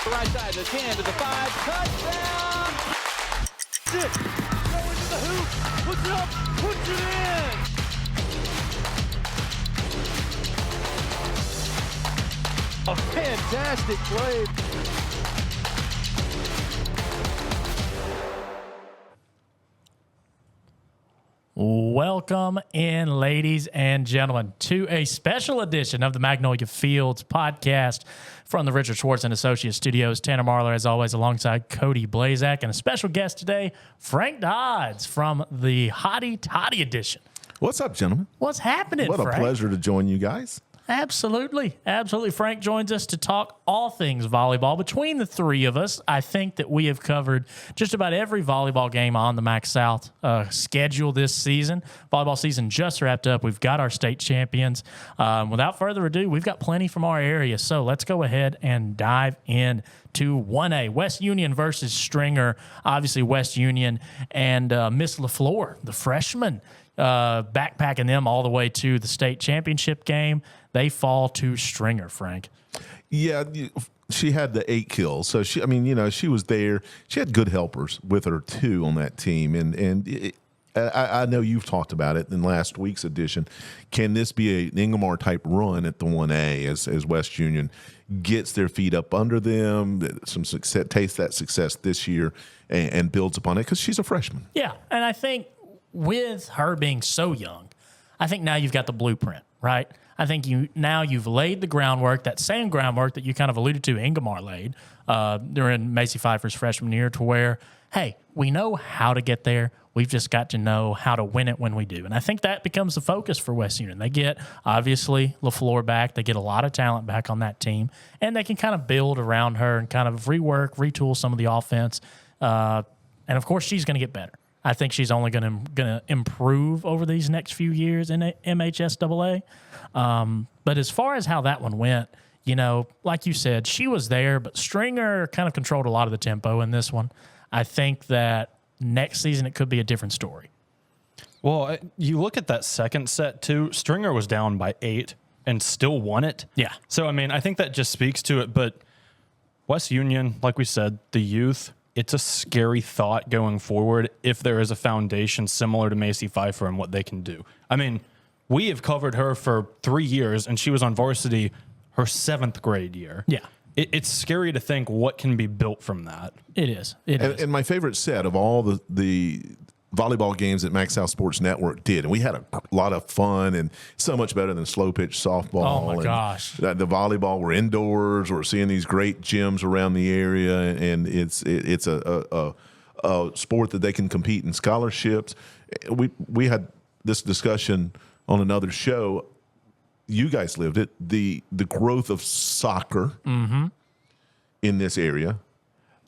Right side, the 10 to the 5, touchdown! 6, going to the hoop, puts it up, puts it in! A fantastic play. Welcome in, ladies and gentlemen, to a special edition of the Magnolia Fields podcast from the Richard Schwartz and Associates Studios. Tanner Marlar, as always, alongside Cody Blaszczak, and a special guest today, Frank Dodds from the Hottie Toddy edition. What's up, gentlemen? What's happening, What a Frank? pleasure to join you guys. Absolutely. Absolutely. Frank joins us to talk all things volleyball. Between the three of us, I think that we have covered just about every volleyball game on the Mac South schedule this season. Volleyball season just wrapped up. We've got our state champions. Without further ado, we've got plenty from our area. So let's go ahead and dive in to 1A, West Union versus Stringer. Obviously, West Union and Miss LaFleur, the freshman, backpacking them all the way to the state championship game. They fall to Stringer, Frank. Yeah, she had the 8 kills. So, she was there. She had good helpers with her, too, on that team. I know you've talked about it in last week's edition. Can this be an Ingomar-type run at the 1A as West Union gets their feet up under them, some success, tastes that success this year, and builds upon it? Because she's a freshman. Yeah, and I think with her being so young, I think now you've got the blueprint, right? I think you've laid the groundwork, that same groundwork that you kind of alluded to Ingomar laid during Macie Phifer's freshman year, to where, hey, we know how to get there. We've just got to know how to win it when we do. And I think that becomes the focus for West Union. They get, obviously, LaFleur back. They get a lot of talent back on that team. And they can kind of build around her and kind of rework, retool some of the offense. And, of course, she's going to get better. I think she's only going to improve over these next few years in MHSAA. But as far as how that one went, like you said, she was there, but Stringer kind of controlled a lot of the tempo in this one. I think that next season it could be a different story. Well, you look at that second set, too. Stringer was down by 8 and still won it. Yeah. So, I think that just speaks to it. But West Union, like we said, the youth, it's a scary thought going forward if there is a foundation similar to Macie Phifer and what they can do. We have covered her for 3 years, and she was on varsity her 7th grade year. Yeah. It's scary to think what can be built from that. It is. And my favorite set of all the volleyball games that Max South Sports Network did, and we had a lot of fun and so much better than slow pitch softball. Oh, my gosh. The volleyball, we're indoors, we're seeing these great gyms around the area, and it's a sport that they can compete in scholarships. We had this discussion on another show. You guys lived it. The growth of soccer in this area.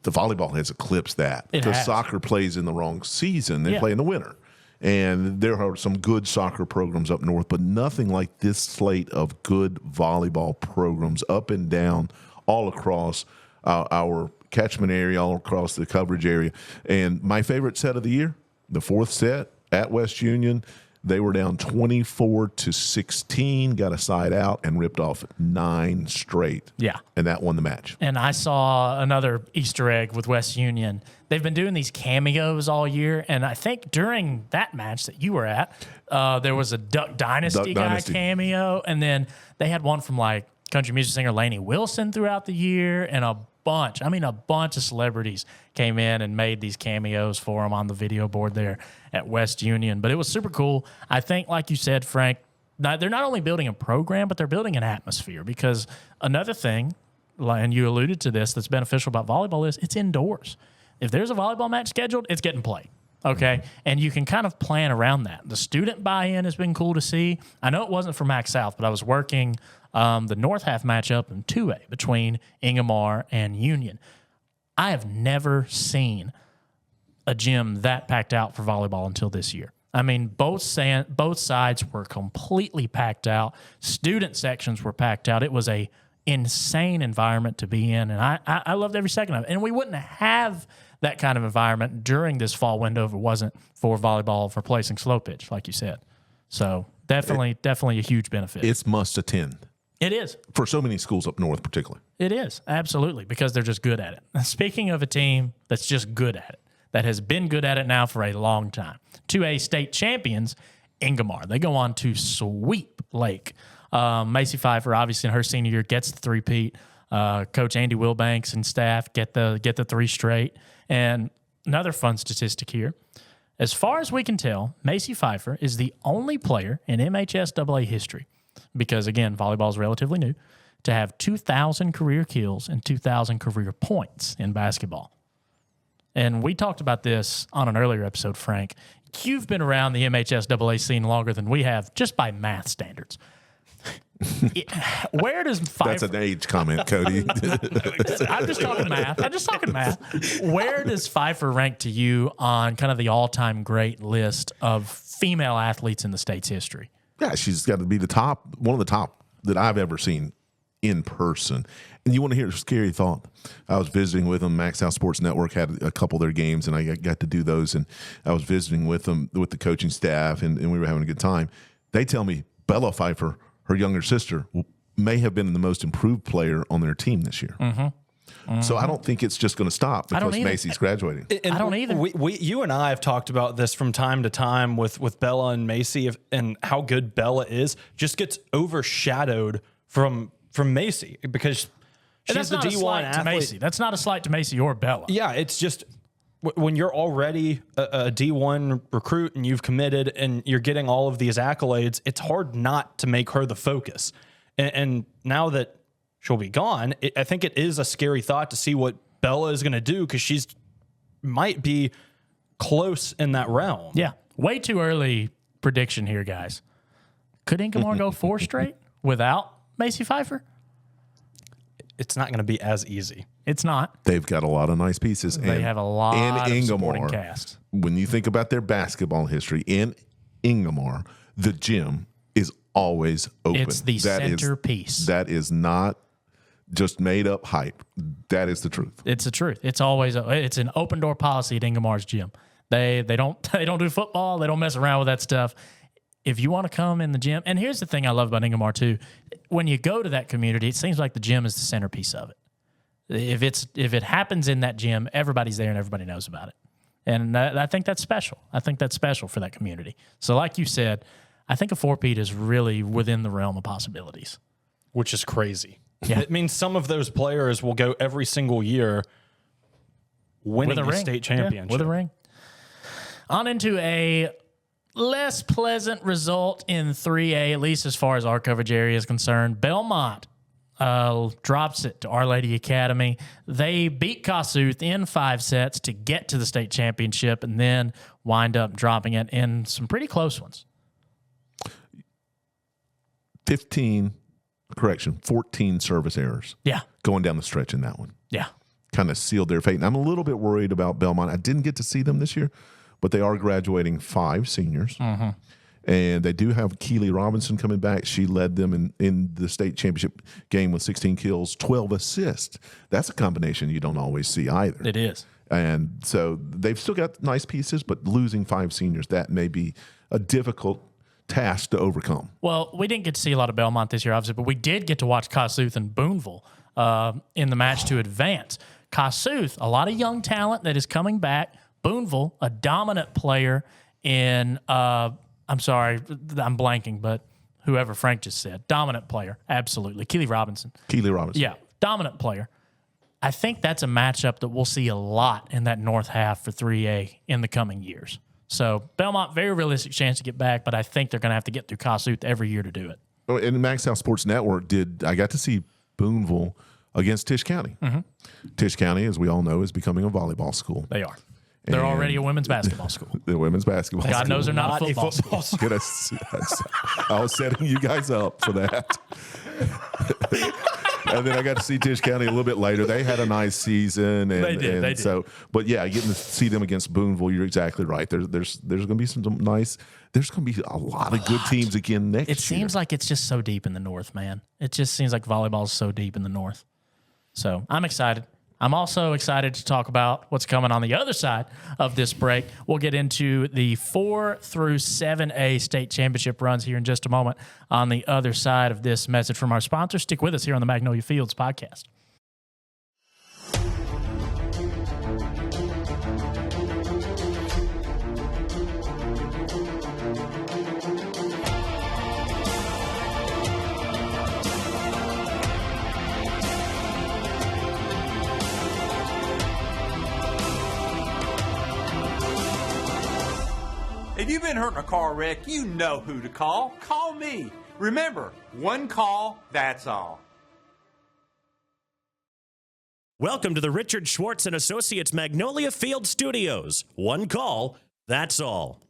The volleyball has eclipsed that. Because soccer plays in the wrong season. They play in the winter. And there are some good soccer programs up north, but nothing like this slate of good volleyball programs up and down all across our catchment area, all across the coverage area. And my favorite set of the year, the 4th set at West Union, they were down 24-16, got a side out, and ripped off 9 straight. Yeah. And that won the match. And I saw another Easter egg with West Union. They've been doing these cameos all year, and I think during that match that you were at, there was a Duck Dynasty guy cameo, and then they had one from, like, country music singer Lainey Wilson throughout the year, and a bunch of celebrities came in and made these cameos for them on the video board there at West Union. But it was super cool. I think, like you said, Frank, they're not only building a program, but they're building an atmosphere, because another thing, and you alluded to this, that's beneficial about volleyball is it's indoors. If there's a volleyball match scheduled, it's getting played. Okay, and you can kind of plan around that. The student buy-in has been cool to see. I know it wasn't for Mac South, but I was working the North half matchup in 2A between Ingomar and Union. I have never seen a gym that packed out for volleyball until this year. Both sides were completely packed out. Student sections were packed out. It was a insane environment to be in, and I loved every second of it. And we wouldn't have that kind of environment during this fall window if it wasn't for volleyball for placing slow pitch, like you said. So definitely a huge benefit. It's must attend. It is. for so many schools up north, particularly. It is, absolutely, because they're just good at it. Speaking of a team that's just good at it, that has been good at it now for a long time, 2A state champions, Ingomar. They go on to sweep Lake. Macie Phifer, obviously in her senior year, gets the three-peat. Coach Andy Wilbanks and staff get the 3 straight. And another fun statistic here. As far as we can tell, Macie Phifer is the only player in MHSAA history, because, again, volleyball is relatively new, to have 2,000 career kills and 2,000 career points in basketball. And we talked about this on an earlier episode, Frank. You've been around the MHSAA scene longer than we have, just by math standards. Where does Phifer... That's an age comment, Cody. I'm just talking math. Where does Phifer rank to you on kind of the all-time great list of female athletes in the state's history? Yeah, she's got to be one of the top that I've ever seen in person. And you want to hear a scary thought? I was visiting with them. Max House Sports Network had a couple of their games, and I got to do those. And I was visiting with them, with the coaching staff, and we were having a good time. They tell me Bella Phifer, her younger sister, may have been the most improved player on their team this year. So I don't think it's just going to stop because Macie's graduating. And I don't either. You and I have talked about this from time to time with Bella and Macie, and how good Bella is just gets overshadowed from Macie because she's the D1 athlete. That's not a slight to Macie or Bella. Yeah, it's just when you're already a D1 recruit and you've committed and you're getting all of these accolades, it's hard not to make her the focus. And now that she'll be gone, I think it is a scary thought to see what Bella is going to do because she's might be close in that realm. Yeah. Way too early prediction here, guys. Could Ingomar go 4 straight without Macie Phifer? It's not going to be as easy. It's not. They've got a lot of nice pieces. They have a lot of supporting cast. When you think about their basketball history in Ingomar, the gym is always open. It's the centerpiece. That is not just made up hype. That is the truth. It's the truth. It's always it's an open door policy at Ingomar's gym. They don't do football. They don't mess around with that stuff. If you want to come in the gym, and here's the thing I love about Ingomar too, when you go to that community, it seems like the gym is the centerpiece of it. If it happens in that gym, everybody's there and everybody knows about it. And I think that's special. I think that's special for that community. So like you said, I think a 4-peat is really within the realm of possibilities. Which is crazy. Yeah. It means some of those players will go every single year winning the state championship. Yeah, with a ring. On into a less pleasant result in 3A, at least as far as our coverage area is concerned. Belmont drops it to Our Lady Academy. They beat Kossuth in 5 sets to get to the state championship and then wind up dropping it in some pretty close ones. 14 service errors. Yeah. Going down the stretch in that one. Yeah. Kind of sealed their fate. And I'm a little bit worried about Belmont. I didn't get to see them this year, but they are graduating 5 seniors. Mm-hmm. And they do have Keely Robinson coming back. She led them in the state championship game with 16 kills, 12 assists. That's a combination you don't always see either. It is. And so they've still got nice pieces, but losing 5 seniors, that may be a difficult task to overcome. Well, we didn't get to see a lot of Belmont this year, obviously, but we did get to watch Kossuth and Boonville in the match to advance. Kossuth, a lot of young talent that is coming back. Boonville, a dominant player in I'm sorry, I'm blanking, but whoever Frank just said, dominant player, absolutely. Keely Robinson. Yeah, dominant player. I think that's a matchup that we'll see a lot in that north half for 3A in the coming years. So Belmont, very realistic chance to get back, but I think they're going to have to get through Kossuth every year to do it. Oh, and Max House Sports Network I got to see Boonville against Tisch County. Mm-hmm. Tisch County, as we all know, is becoming a volleyball school. They are. They're already a women's basketball school. The women's basketball God school. knows they're not a football school. I was setting you guys up for that. And then I got to see Tisch County a little bit later. They had a nice season. And, they did. So, but yeah, getting to see them against Boonville, you're exactly right. There's going to be some nice. There's going to be a lot of good teams again next year. It seems like it's just so deep in the north, man. It just seems like volleyball is so deep in the north. So I'm excited. I'm also excited to talk about what's coming on the other side of this break. We'll get into the 4 through 7A state championship runs here in just a moment on the other side of this message from our sponsor. Stick with us here on the Magnolia Fields podcast. If you've been hurt in a car wreck, you know who to call. Call me. Remember, one call, that's all. Welcome to the Richard Schwartz and Associates Magnolia Field Studios. One call, that's all.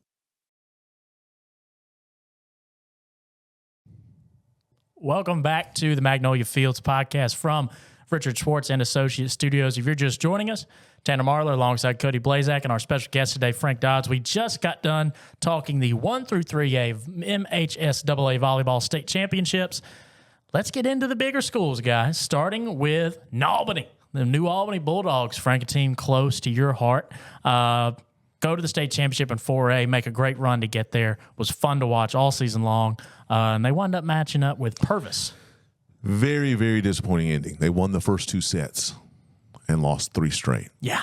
Welcome back to the Magnolia Fields podcast from Richard Schwartz and Associates Studios. If you're just joining us, Tanner Marlar alongside Cody Blaszczak and our special guest today, Frank Dodds. We just got done talking the 1 through 3A of MHSAA Volleyball State Championships. Let's get into the bigger schools, guys, starting with Albany. The New Albany Bulldogs, Frank, a team close to your heart. Go to the state championship in 4A, make a great run to get there. Was fun to watch all season long. And they wound up matching up with Purvis. Very, very disappointing ending. They won the first 2 sets and lost 3 straight. Yeah.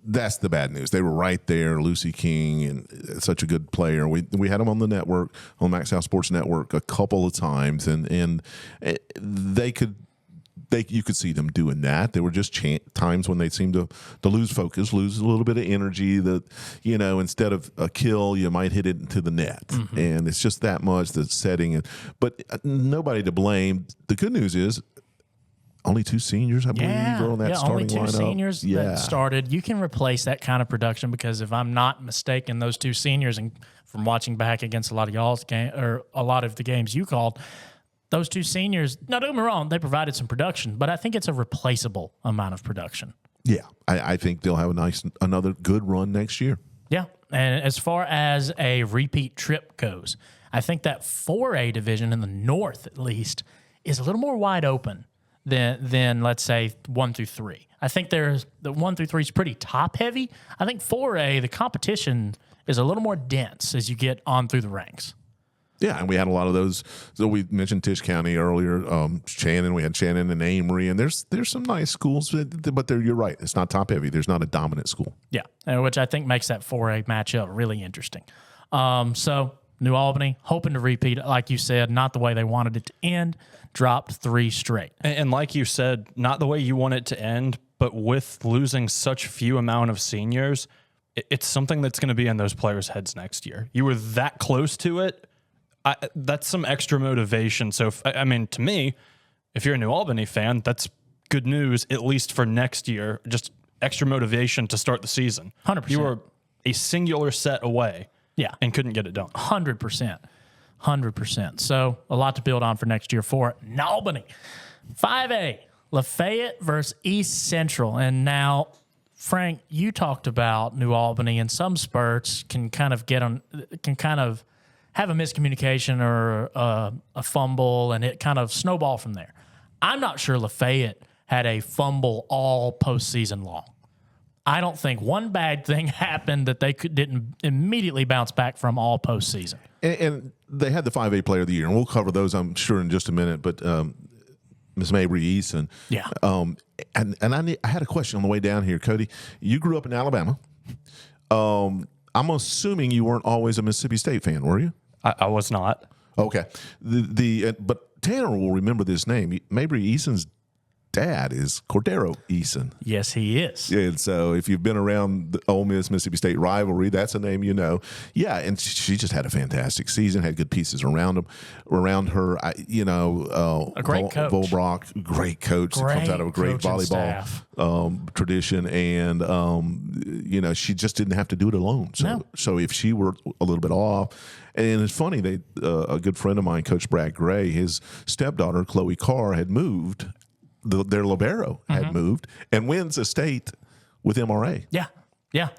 That's the bad news. They were right there, Lucy King, and such a good player. We had them on the network, on Max House Sports Network, a couple of times, and you could see them doing that. There were just times when they seemed to lose focus, lose a little bit of energy. That instead of a kill, you might hit it into the net, and it's just that much the setting. But nobody to blame. The good news is, only 2 seniors, I believe, are on that starting lineup. Only 2 seniors that started. You can replace that kind of production because if I'm not mistaken, those 2 seniors, and from watching back against a lot of y'all's game or a lot of the games you called, those 2 seniors, now don't get me wrong, they provided some production, but I think it's a replaceable amount of production. Yeah, I think they'll have another good run next year. Yeah, and as far as a repeat trip goes, I think that 4A division in the north, at least, is a little more wide open than let's say 1 through 3. I think there's the 1 through 3 is pretty top heavy. I think 4A, the competition is a little more dense as you get on through the ranks. Yeah, and we had a lot of those. So we mentioned Tisch County earlier. Shannon, we had Shannon and Amory, and there's some nice schools, but you're right. It's not top heavy. There's not a dominant school. Yeah, which I think makes that 4A matchup really interesting. So New Albany hoping to repeat it, like you said, not the way they wanted it to end. Dropped 3 straight. And like you said, not the way you want it to end, but with losing such few amount of seniors, it's something that's going to be in those players' heads next year. You were that close to it. That's some extra motivation. So, to me, if you're a New Albany fan, that's good news, at least for next year. Just extra motivation to start the season. 100%. You were a singular set away. Yeah. And couldn't get it done. 100%. 100%. So a lot to build on for next year for Albany. 5A, Lafayette versus East Central. And now, Frank, you talked about New Albany in some spurts can kind of have a miscommunication or a fumble, and it kind of snowball from there. I'm not sure Lafayette had a fumble all postseason long. I don't think one bad thing happened that they didn't immediately bounce back from all postseason. And they had the 5A Player of the Year, and we'll cover those, I'm sure, in just a minute. But Miss Mabry, Eason. Yeah. And I had a question on the way down here. Cody, you grew up in Alabama. I'm assuming you weren't always a Mississippi State fan, were you? I was not. Okay. But Tanner will remember this name. Mabry Eason's dad is Cordero Eason. Yes, he is. And so if you've been around the Ole Miss Mississippi State rivalry, that's a name you know. Yeah, and she just had a fantastic season, had good pieces around her. A great coach. Volbrock, great coach that comes out of a great volleyball tradition. And, she just didn't have to do it alone. So if she were a little bit off, and it's funny, a good friend of mine, Coach Brad Gray, his stepdaughter, Chloe Carr, had moved. Their libero had moved and wins a state with MRA. Yeah.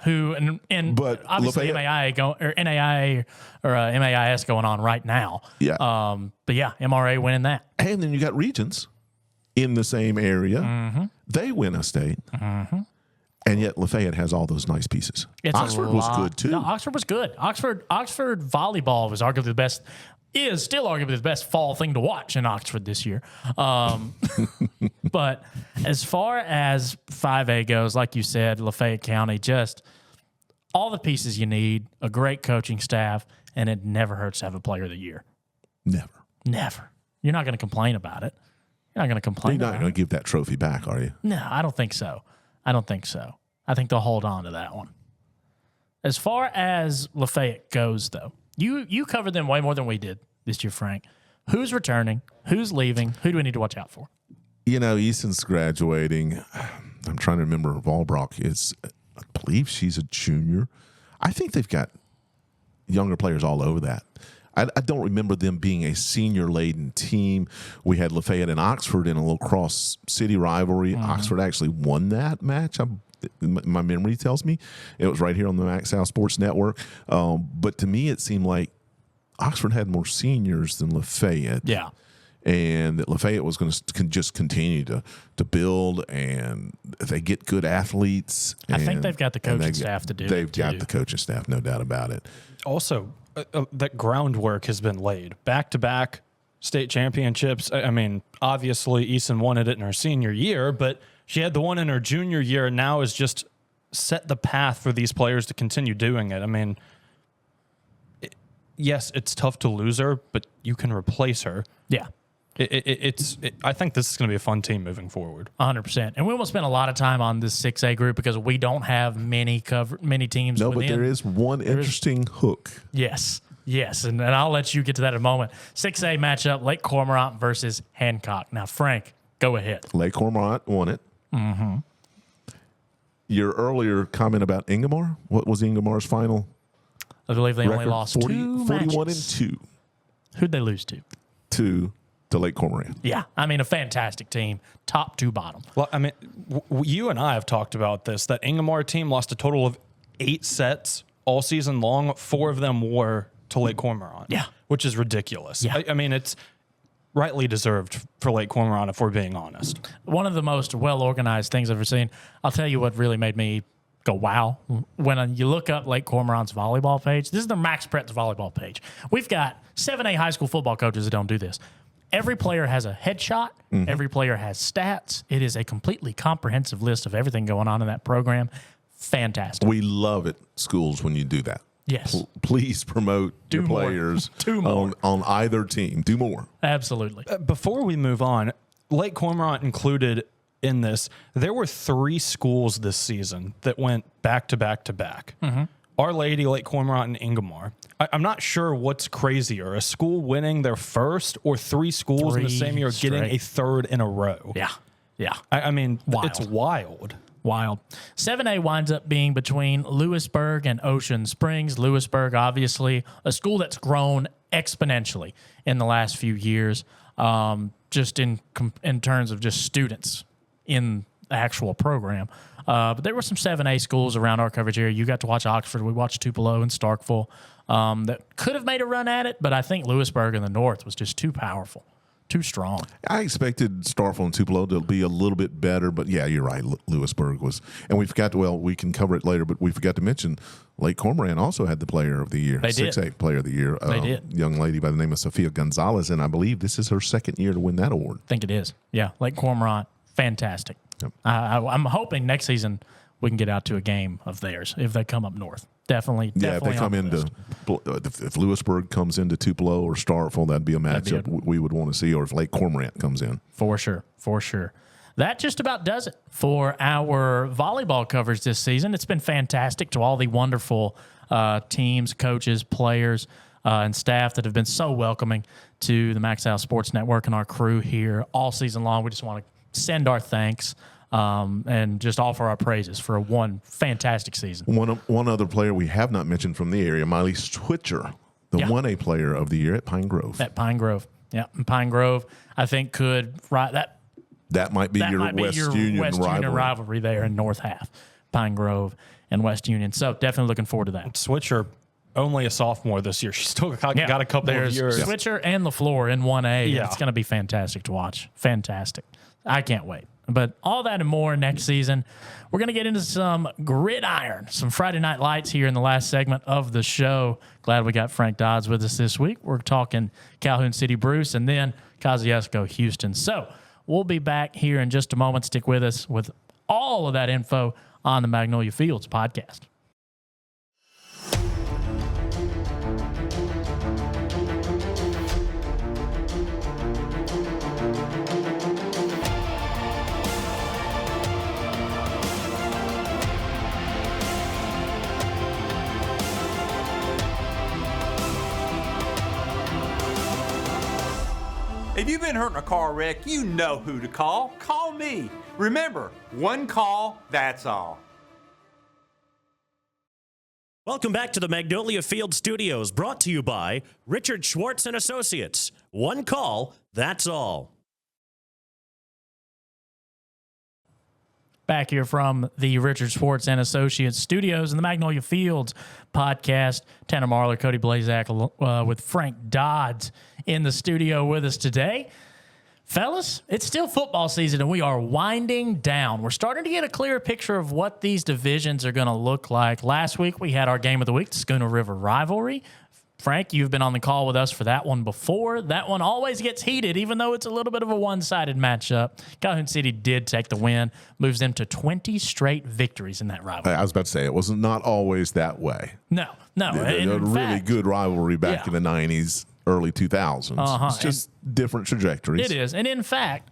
Who but obviously NAIA or MAIS going on right now. Yeah. But yeah, MRA winning that. And then you got Regions in the same area. They win a state. And yet Lafayette has all those nice pieces. Oxford was good too. No, Oxford was good. Oxford volleyball was arguably the best. Is still arguably the best fall thing to watch in Oxford this year. But as far as 5A goes, like you said, Lafayette County, just all the pieces you need, a great coaching staff, and it never hurts to have a player of the year. Never. You're not going to complain about it. You're not going to complain. You're not going to give that trophy back, are you? No, I don't think so. I think they'll hold on to that one. As far as Lafayette goes, though, you covered them way more than we did this year, Frank. Who's returning? Who's leaving? Who do we need to watch out for? You know, Eason's graduating. I'm trying to remember. Volbrock is, I believe she's a junior. I think they've got younger players all over that. I don't remember them being a senior-laden team. We had Lafayette and Oxford in a little cross-city rivalry. Oxford actually won that match. My memory tells me it was right here on the Max South Sports Network. But to me, it seemed like Oxford had more seniors than Lafayette. Yeah. And that Lafayette was going to just continue to build, and they get good athletes. I think they've got the coaching staff to do it. They've got the coaching staff, no doubt about it. Also, that groundwork has been laid. Back-to-back state championships. I mean, obviously, Eason wanted it in her senior year, but she had the one in her junior year, and now has just set the path for these players to continue doing it. I mean, yes, it's tough to lose her, but you can replace her. Yeah. I think this is going to be a fun team moving forward. 100%. And we won't spend a lot of time on this 6A group because we don't have many teams. No, but there is one interesting hook. Yes. And I'll let you get to that in a moment. 6A matchup, Lake Cormorant versus Hancock. Now, Frank, go ahead. Lake Cormorant won it. Your earlier comment about Ingomar, what was Ingomar's final? I believe they only record? lost 41 and 2. Who'd they lose to? To Lake Cormorant. Yeah, I mean, a fantastic team, top to bottom. Well, I mean, you and I have talked about this, that Ingomar team lost a total of 8 sets all season long. 4 of them were to Lake Cormorant. Yeah. Which is ridiculous. Yeah. I mean, it's rightly deserved for Lake Cormorant, if we're being honest. One of the most well-organized things I've ever seen. I'll tell you what really made me go, wow. When you look up Lake Cormorant's volleyball page, this is the Max Pretz volleyball page. We've got 7A high school football coaches that don't do this. Every player has a headshot. Every player has stats. It is a completely comprehensive list of everything going on in that program. Fantastic. We love it, schools, when you do that. Yes. Please promote your more. players Do more. on either team. Do more. Absolutely. Before we move on, Lake Cormorant included in this, there were 3 schools this season that went back to back to back. Our Lady, Lake Cormorant, and Ingomar. I'm not sure what's crazier, a school winning their first or 3 schools in the same year getting a third in a row. Yeah. I mean, Wild. it's wild. 7A winds up being between Lewisburg and Ocean Springs. Lewisburg, obviously, a school that's grown exponentially in the last few years, just in terms of just students in the actual program. But there were some 7A schools around our coverage area. You got to watch Oxford. We watched Tupelo and Starkville that could have made a run at it, but I think Lewisburg in the north was just too powerful, too strong. I expected Starkville and Tupelo to be a little bit better, but yeah, you're right. Lewisburg was, and we forgot to, we can cover it later, but we forgot to mention Lake Cormorant also had the player of the year, They did. 6A player of the year. They did. Young lady by the name of Sophia Gonzalez, and I believe this is her second year to win that award. I think it is. Yeah, Lake Cormorant, fantastic. Yep. I'm hoping next season we can get out to a game of theirs if they come up north. Definitely. Yeah, if they come into, if Lewisburg comes into Tupelo or Starkville, that'd be a matchup we would want to see, or if Lake Cormorant comes in. For sure. That just about does it for our volleyball coverage this season. It's been fantastic to all the wonderful teams, coaches, players, and staff that have been so welcoming to the Max South Sports Network and our crew here all season long. We just want to send our thanks and just offer our praises for one fantastic season. One other player we have not mentioned from the area, Miley Switcher, the 1A player of the year at Pine Grove. At Pine Grove. Yeah, and Pine Grove, I think, that might be your West Union rivalry there in North Half, Pine Grove and West Union. So definitely looking forward to that. Switcher only a sophomore this year. She's still got a couple of years. Switcher and LaFleur in 1A. Yeah. It's going to be fantastic to watch. Fantastic. I can't wait. But all that and more next season. We're going to get into some gridiron, some Friday Night Lights here in the last segment of the show. Glad we got Frank Dodds with us this week. We're talking Calhoun City Bruce and then Kosciuszko Houston. So we'll be back here in just a moment. Stick with us with all of that info on the Magnolia Fields podcast. If you've been hurt in a car wreck, you know who to call. Call me. Remember, one call, that's all. Welcome back to the Magnolia Field Studios, brought to you by Richard Schwartz and Associates. One call, that's all. Back here from the Richard Schwartz and Associates studios in the Magnolia Fields podcast. Tanner Marlar, Cody Blaszczak with Frank Dodds in the studio with us today. Fellas, it's still football season, and we are winding down. We're starting to get a clearer picture of what these divisions are going to look like. Last week, we had our game of the week, the Schooner River rivalry. Frank, you've been on the call with us for that one before. That one always gets heated, even though it's a little bit of a one-sided matchup. Calhoun City did take the win, moves them to 20 straight victories in that rivalry. I was about to say, it was not always that way. No. A really good rivalry back in the 90s, early 2000s. It's just different trajectories. It is. And in fact,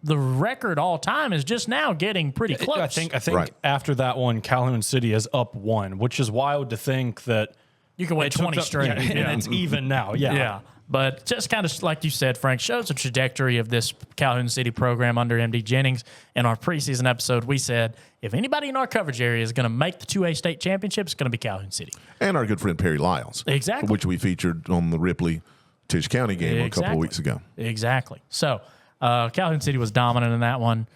the record all time is just now getting pretty close. I think after that one, Calhoun City is up 1, which is wild to think that you can win 20 straight. And it's even now. Yeah. But just kind of like you said, Frank, shows the trajectory of this Calhoun City program under MD Jennings. In our preseason episode, we said if anybody in our coverage area is going to make the 2A state championship, it's going to be Calhoun City. And our good friend Perry Lyles. Exactly. Which we featured on the Ripley-Tisch County game a couple of weeks ago. Exactly. So Calhoun City was dominant in that one.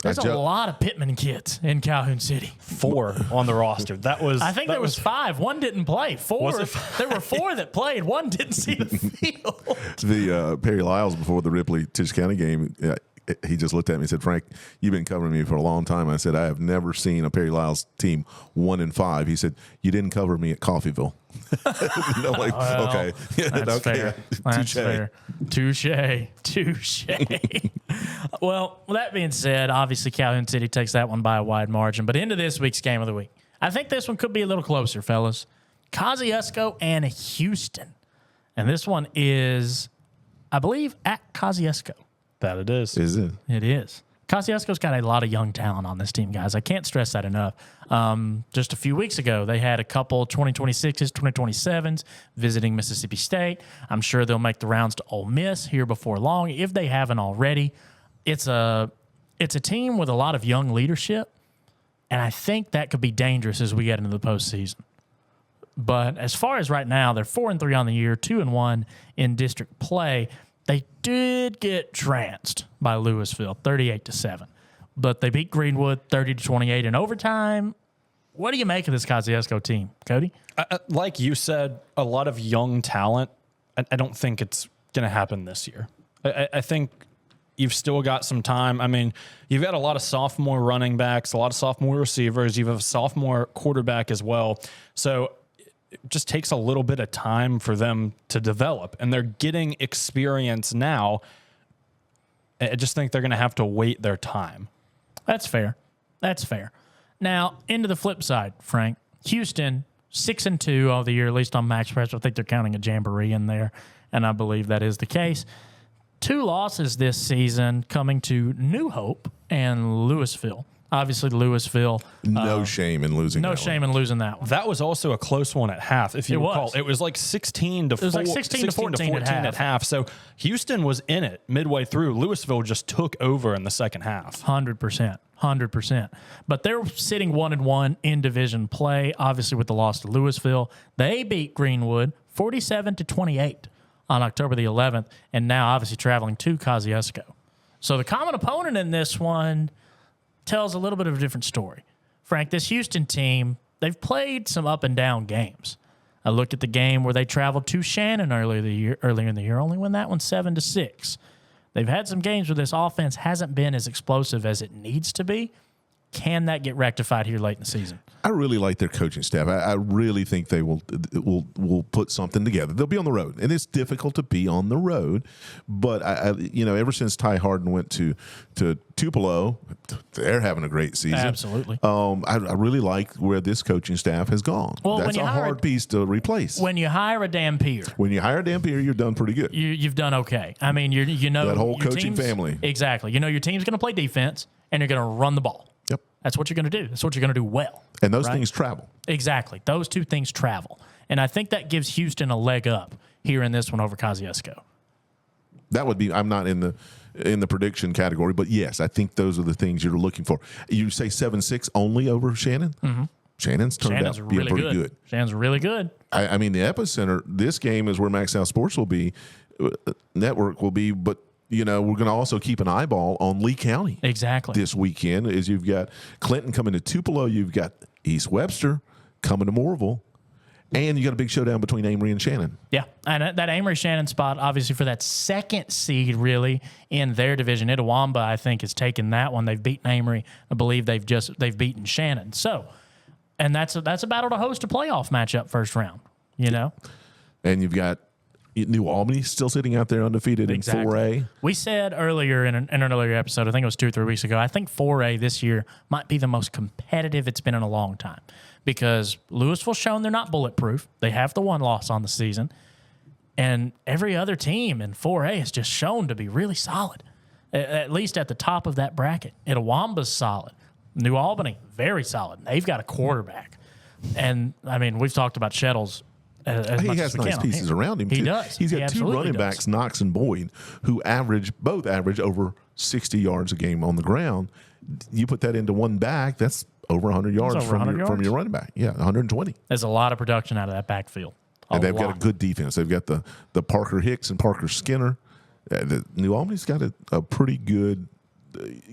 There's a lot of Pittman kids in Calhoun City. 4 on the roster. I think there was 5. One didn't play. 4. There were 4 that played. One didn't see the field. The Perry Lyles before the Ripley-Tisch County game, he just looked at me and said, "Frank, you've been covering me for a long time." I said, "I have never seen a Perry Lyles team 1-5." He said, "You didn't cover me at Coffeyville." Okay. That's fair. That's fair. Touche. Well, with that being said, obviously Calhoun City takes that one by a wide margin. But into this week's game of the week, I think this one could be a little closer, fellas. Kosciuszko and Houston. And this one is, I believe, at Kosciuszko. That it is. Is it? It is. Kosciuszko's got a lot of young talent on this team, guys. I can't stress that enough. Just a few weeks ago, they had a couple 2026s, 2027s visiting Mississippi State. I'm sure they'll make the rounds to Ole Miss here before long, if they haven't already. It's a team with a lot of young leadership, and I think that could be dangerous as we get into the postseason. But as far as right now, they're 4-3 on the year, 2-1 in district play. They did get trounced by Louisville, 38-7, but they beat Greenwood 30-28 in overtime. What do you make of this Kosciuszko team, Cody? Like you said, a lot of young talent. I don't think it's going to happen this year. I think you've still got some time. I mean, you've got a lot of sophomore running backs, a lot of sophomore receivers. You have a sophomore quarterback as well. So it just takes a little bit of time for them to develop, and they're getting experience now. I just think they're going to have to wait their time. That's fair. Now, into the flip side, Frank. Houston, 6-2 all the year, at least on Max Press. I think they're counting a jamboree in there, and I believe that is the case. 2 losses this season coming to New Hope and Louisville. Obviously, Louisville. No shame in losing that one. That was also a close one at half, if you recall. It was like 16 to 14 at half. So Houston was in it midway through. Louisville just took over in the second half. 100%. But they're sitting 1-1 in division play, obviously with the loss to Louisville. They beat Greenwood 47-28 on October the 11th, and now obviously traveling to Kosciuszko. So the common opponent in this one tells a little bit of a different story. Frank, this Houston team, they've played some up and down games. I look at the game where they traveled to Shannon earlier in the year, only won that one 7-6. They've had some games where this offense hasn't been as explosive as it needs to be. Can that get rectified here late in the season? I really like their coaching staff. I really think they will put something together. They'll be on the road, and it's difficult to be on the road. But ever since Ty Harden went to Tupelo, they're having a great season. Absolutely. I really like where this coaching staff has gone. Well, that's a hard piece to replace. When you hire a Dampier, you're done pretty good. You've done okay. I mean, you know that whole your coaching family. Exactly. You know your team's going to play defense, and you're going to run the ball. Yep. That's what you're going to do. That's what you're going to do well. And those things travel. Exactly. Those two things travel. And I think that gives Houston a leg up here in this one over Kosciuszko. That would be – I'm not in the prediction category, but yes, I think those are the things you're looking for. You say 7-6 only over Shannon? Mm-hmm. Shannon's turned out to be really pretty good. Shannon's really good. I mean, the epicenter, this game is where Max South Sports will be, network will be, but – we're going to also keep an eyeball on Lee County. Exactly. This weekend, as you've got Clinton coming to Tupelo, you've got East Webster coming to Moorville, and you got a big showdown between Amory and Shannon. Yeah, and that Amory-Shannon spot, obviously for that second seed, really in their division. Itawamba, I think, has taken that one. They've beaten Amory. I believe they've beaten Shannon. So, and that's a battle to host a playoff matchup first round. And you've got New Albany still sitting out there undefeated in 4A. We said earlier in an earlier episode, I think it was 2 or 3 weeks ago, I think 4A this year might be the most competitive it's been in a long time because Louisville's shown they're not bulletproof. They have the one loss on the season. And every other team in 4A has just shown to be really solid, at least at the top of that bracket. Itawamba's solid. New Albany, very solid. They've got a quarterback. And, I mean, we've talked about Shettles. He has nice pieces around him, too. He does. He's got two running backs, Knox and Boyd, who both average over 60 yards a game on the ground. You put that into one back, that's over 100 yards from your running back. Yeah, 120. There's a lot of production out of that backfield. And they've got a good defense. They've got the Parker Hicks and Parker Skinner. The New Albany's got a pretty good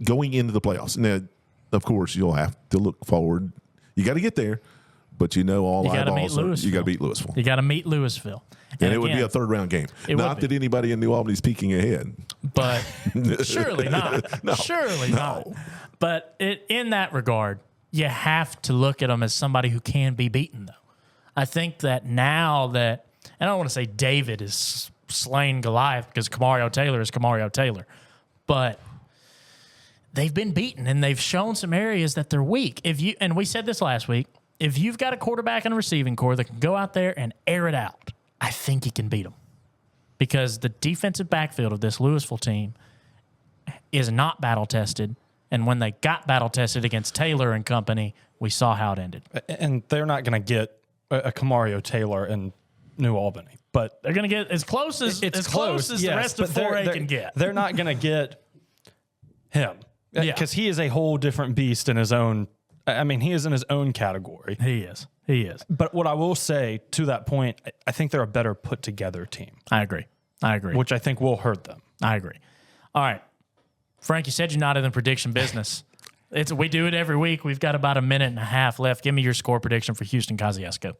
going into the playoffs. Now, of course, you'll have to look forward. You got to get there. But you got to beat Louisville. You got to meet Louisville. And it would be a third-round game. Not that anybody in New Albany's peeking ahead. But surely not. No. Surely not. But in that regard, you have to look at them as somebody who can be beaten, though. I think that now that – and I don't want to say David is slain Goliath because Kamario Taylor is Kamario Taylor. But they've been beaten, and they've shown some areas that they're weak. And we said this last week. If you've got a quarterback and a receiving core that can go out there and air it out, I think you can beat them. Because the defensive backfield of this Louisville team is not battle-tested. And when they got battle-tested against Taylor and company, we saw how it ended. And they're not going to get a Kamario Taylor in New Albany. But they're going to get as close as the rest of 4A can get. They're not going to get him. Because he is a whole different beast in his own. I mean, he is in his own category. He is. But what I will say to that point, I think they're a better put together team. I agree. Which I think will hurt them. I agree. All right. Frank, you said you're not in the prediction business. We do it every week. We've got about a minute and a half left. Give me your score prediction for Houston Kosciuszko.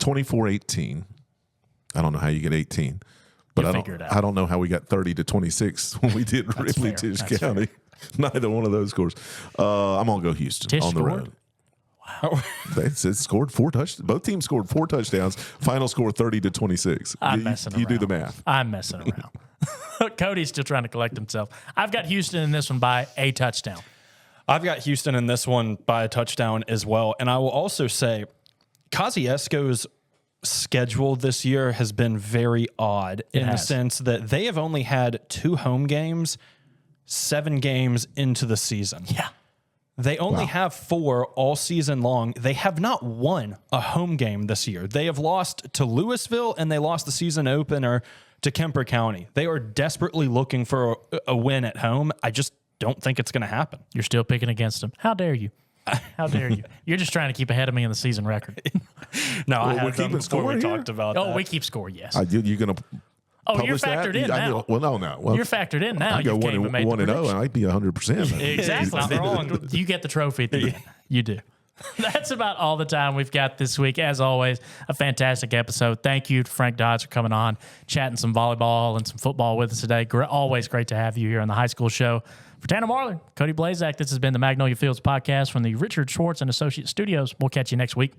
24-18. I don't know how you get 18. But I don't know how we got 30-26 when we did Ripley Tisch County. Neither one of those scores. I'm going to go Houston Tisch on the scored? road. Wow. They scored 4 touchdowns. Both teams scored 4 touchdowns. Final score 30-26. I'm messing around. You do the math. I'm messing around. Cody's still trying to collect himself. I've got Houston in this one by a touchdown. I've got Houston in this one by a touchdown as well. And I will also say Kosciuszko's schedule this year has been very odd in the sense that they have only had 2 home games 7 games into the season. Yeah. They only have 4 all season long. They have not won a home game this year. They have lost to Louisville and they lost the season opener to Kemper County. They are desperately looking for a win at home. I just don't think it's going to happen. You're still picking against them. How dare you? How dare you? You're just trying to keep ahead of me in the season record. No, I had them before we talked about that. Oh, we keep score, yes. You're going to you're factored in now. Well, no. Well, you're factored in now. I go 1-0, and I'd be 100%. Exactly. You get the trophy at the end. You do. That's about all the time we've got this week. As always, a fantastic episode. Thank you to Frank Dodds for coming on, chatting some volleyball and some football with us today. Always great to have you here on the High School Show. For Tanner Marlar, Cody Blaszczak, this has been the Magnolia Fields podcast from the Richard Schwartz and Associates Studios. We'll catch you next week.